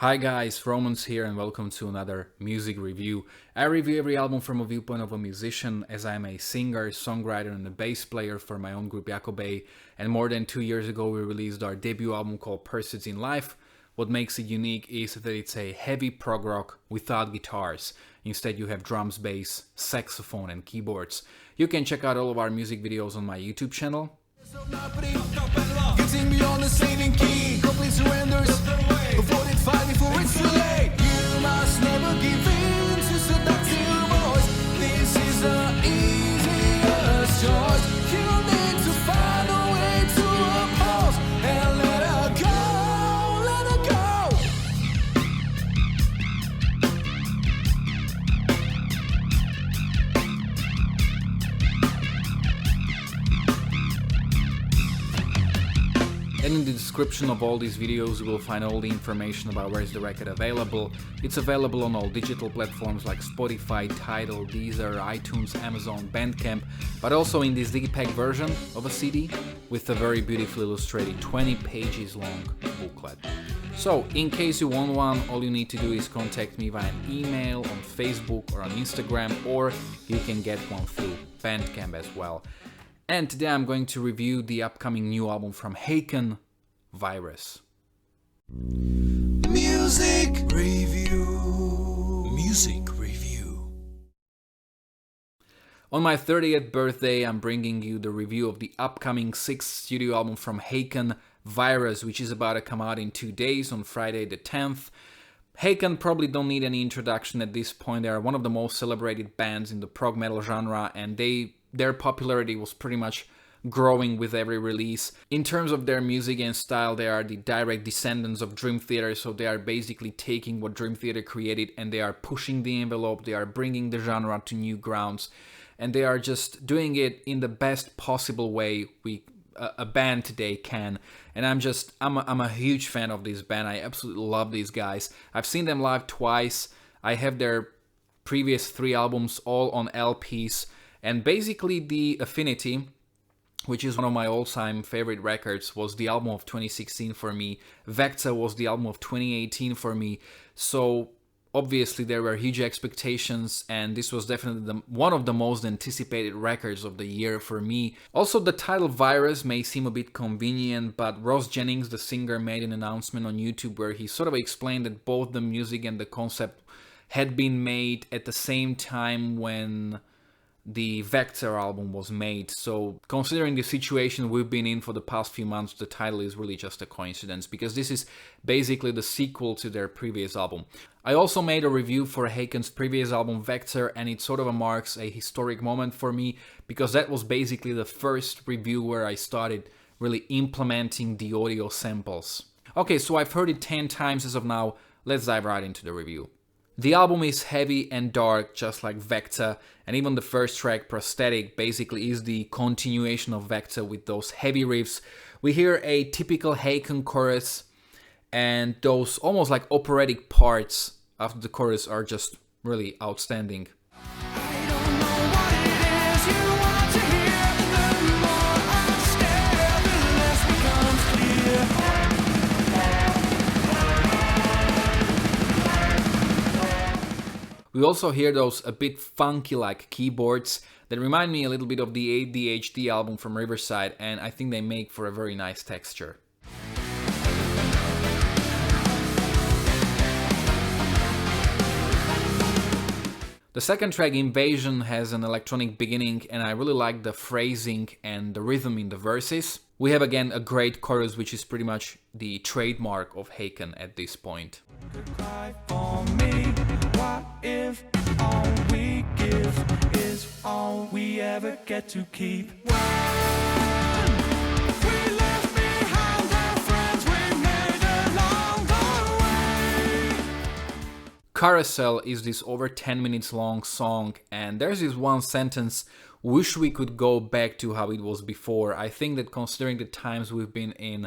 Hi guys, Romans here and welcome to another music review. I review every album from a viewpoint of a musician, as I'm a singer, songwriter and a bass player for my own group Jakobe, and more than 2 years ago we released our debut album called Pursuits in Life. What makes it unique is that it's a heavy prog rock without guitars. Instead you have drums, bass, saxophone and keyboards. You can check out all of our music videos on my YouTube channel. Getting beyond the saving key, complete surrenders. Avoid it, fight before it's too late. You must never give in to seductive voice. This is the easiest choice. You need to find a way to oppose and let her go, let her go. And in the description of all these videos you will find all the information about where is the record available. It's available on all digital platforms like Spotify, Tidal, Deezer, iTunes, Amazon, Bandcamp, but also in this digipack version of a CD with a very beautifully illustrated 20 pages long booklet. So, in case you want one, all you need to do is contact me via an email, on Facebook or on Instagram, or you can get one through Bandcamp as well. And today I'm going to review the upcoming new album from Haken, Virus. Music review. Music review. On my 30th birthday, I'm bringing you the review of the upcoming 6th studio album from Haken, Virus, which is about to come out in 2 days on Friday the 10th. Haken probably don't need any introduction at this point. They are one of the most celebrated bands in the prog metal genre, and their popularity was pretty much growing with every release. In terms of their music and style, they are the direct descendants of Dream Theater, so they are basically taking what Dream Theater created and they are pushing the envelope, they are bringing the genre to new grounds, and they are just doing it in the best possible way a band today can. And I'm a huge fan of this band. I absolutely love these guys. I've seen them live twice. I have their previous 3 albums all on LPs. And basically the Affinity, which is one of my all-time favorite records, was the album of 2016 for me. Vector was the album of 2018 for me. So obviously there were huge expectations, and this was definitely one of the most anticipated records of the year for me. Also, the title Virus may seem a bit convenient, but Ross Jennings, the singer, made an announcement on YouTube where he sort of explained that both the music and the concept had been made at the same time when the Vector album was made. So considering the situation we've been in for the past few months, the title is really just a coincidence, because this is basically the sequel to their previous album. I also made a review for Haken's previous album Vector, and it sort of marks a historic moment for me, because that was basically the first review where I started really implementing the audio samples. Okay, so I've heard it 10 times as of now. Let's dive right into the review. The album is heavy and dark, just like Vector, and even the first track, Prosthetic, basically is the continuation of Vector with those heavy riffs. We hear a typical Haken chorus, and those almost like operatic parts after the chorus are just really outstanding. We also hear those a bit funky like keyboards that remind me a little bit of the ADHD album from Riverside, and I think they make for a very nice texture. The second track, Invasion, has an electronic beginning, and I really like the phrasing and the rhythm in the verses. We have again a great chorus, which is pretty much the trademark of Haken at this point. Cry for me. What if all we give is all we ever get to keep? When we left behind the friends we made along the way. Carousel is this over 10 minutes long song, and there's this one sentence, wish we could go back to how it was before. I think that considering the times we've been in,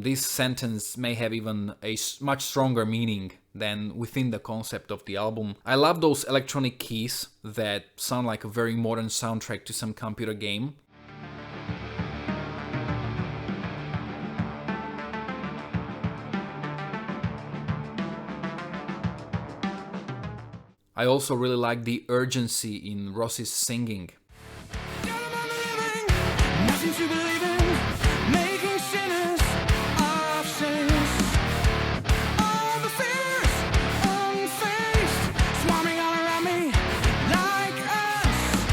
this sentence may have even a much stronger meaning than within the concept of the album. I love those electronic keys that sound like a very modern soundtrack to some computer game. I also really like the urgency in Rossi's singing. Nothing to believe in, making sinners of sinners. All the fears unfaced, swarming all around me like us.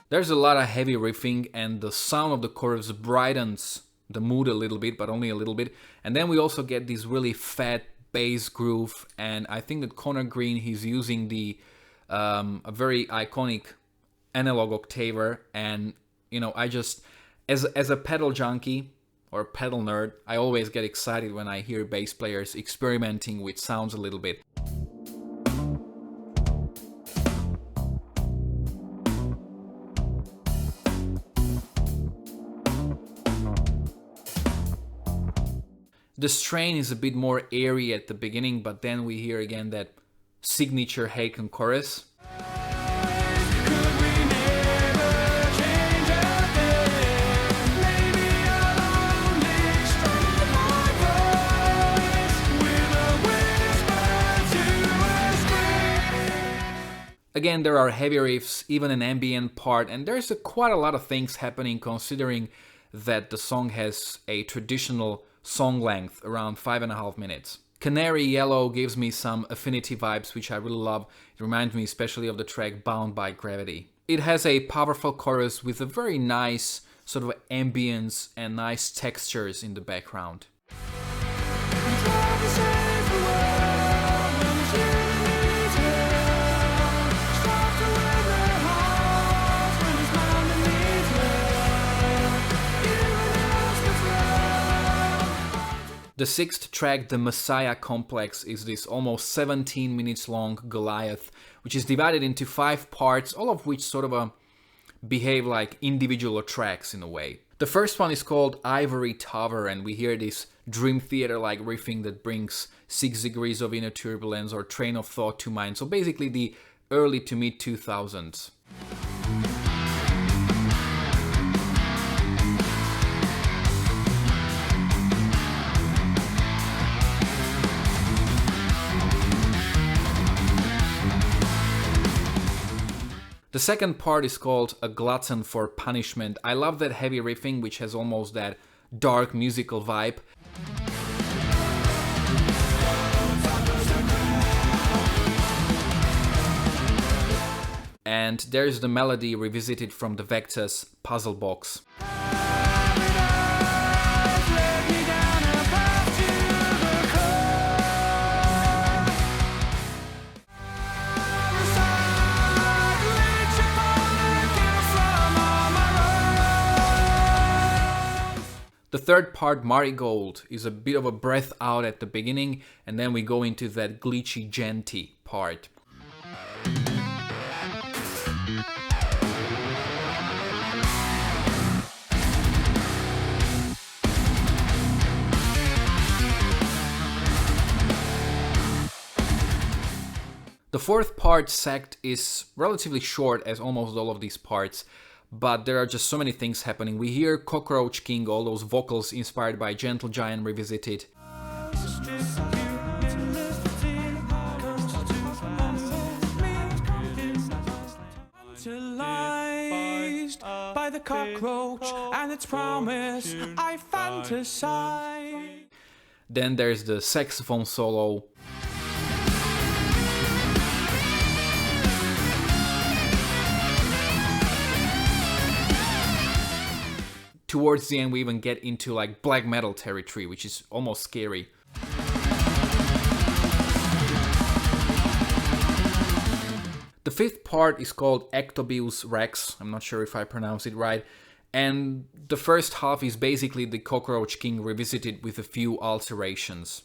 There's a lot of heavy riffing, and the sound of the chorus brightens the mood a little bit, but only a little bit. And then we also get this really fat bass groove, and I think that Connor Green, he's using the a very iconic analog octaver, and you know, I just as a pedal junkie or pedal nerd, I always get excited when I hear bass players experimenting with sounds a little bit. The strain is a bit more airy at the beginning, but then we hear again that signature Haken chorus. Could we never change a thing? Maybe I'll only strike my voice with a whisper to a scream. Again, there are heavy riffs, even an ambient part, and there's quite a lot of things happening considering that the song has a traditional song length around 5.5 minutes. Canary Yellow gives me some Affinity vibes, which I really love. It reminds me especially of the track Bound by Gravity. It has a powerful chorus with a very nice sort of ambience and nice textures in the background. The sixth track, The Messiah Complex, is this almost 17 minutes long Goliath, which is divided into 5 parts, all of which sort of behave like individual tracks in a way. The first one is called Ivory Tower, and we hear this Dream Theater-like riffing that brings 6 Degrees of Inner Turbulence or Train of Thought to mind, so basically the early to mid 2000s. The second part is called A Glutton for Punishment. I love that heavy riffing, which has almost that dark musical vibe. And there's the melody revisited from the Vector's Puzzle Box. The third part, Marigold, is a bit of a breath out at the beginning, and then we go into that glitchy genty part. The fourth part, Sect, is relatively short as almost all of these parts, but there are just so many things happening. We hear Cockroach King, all those vocals inspired by Gentle Giant revisited. By the cockroach and its promise, I fantasize. Then there's the saxophone solo. Towards the end, we even get into like black metal territory, which is almost scary. The fifth part is called Ectobius Rex. I'm not sure if I pronounce it right. And the first half is basically the Cockroach King revisited with a few alterations.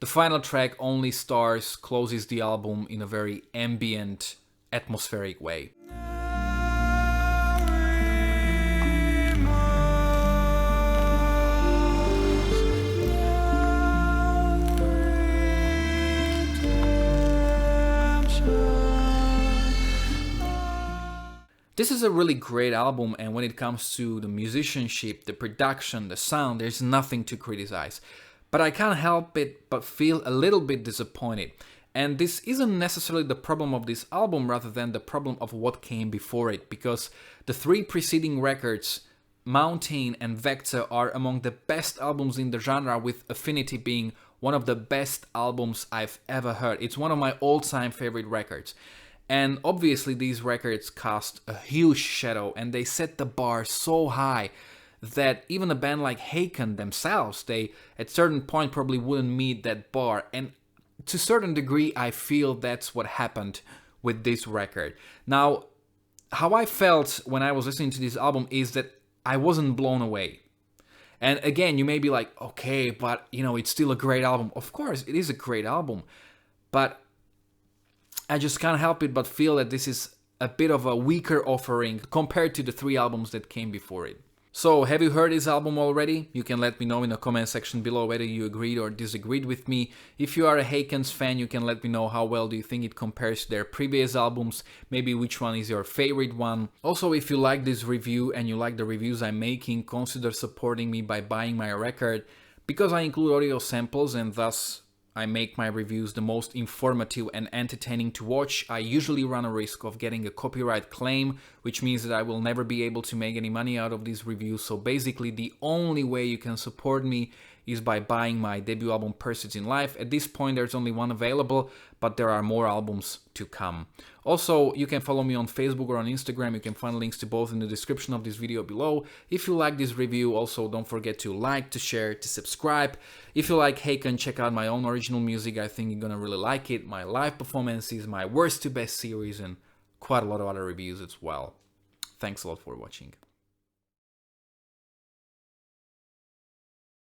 The final track, Only Stars, closes the album in a very ambient, atmospheric way. This is a really great album, and when it comes to the musicianship, the production, the sound, there's nothing to criticize. But I can't help it but feel a little bit disappointed. And this isn't necessarily the problem of this album, rather than the problem of what came before it, because the 3 preceding records, Mountain and Vector, are among the best albums in the genre, with Affinity being one of the best albums I've ever heard. It's one of my all-time favorite records. And obviously these records cast a huge shadow, and they set the bar so high that even a band like Haken themselves, they at certain point probably wouldn't meet that bar. And to a certain degree, I feel that's what happened with this record. Now, how I felt when I was listening to this album is that I wasn't blown away. And again, you may be like, okay, but it's still a great album. Of course, it is a great album, but I just can't help it but feel that this is a bit of a weaker offering compared to the 3 albums that came before it. So, have you heard this album already? You can let me know in the comment section below whether you agreed or disagreed with me. If you are a Haken's fan, you can let me know how well do you think it compares to their previous albums, maybe which one is your favorite one. Also, if you like this review and you like the reviews I'm making, consider supporting me by buying my record. Because I include audio samples and thus I make my reviews the most informative and entertaining to watch, I usually run a risk of getting a copyright claim, which means that I will never be able to make any money out of these reviews. So basically the only way you can support me is by buying my debut album Pursuits in Life. At this point there's only one available, but there are more albums to come. Also, you can follow me on Facebook or on Instagram. You can find links to both in the description of this video below. If you like this review, also don't forget to like, to share, to subscribe. If you like Haken, check out my own original music. I think you're gonna really like it. My live performances, my worst to best series, and quite a lot of other reviews as well. Thanks a lot for watching.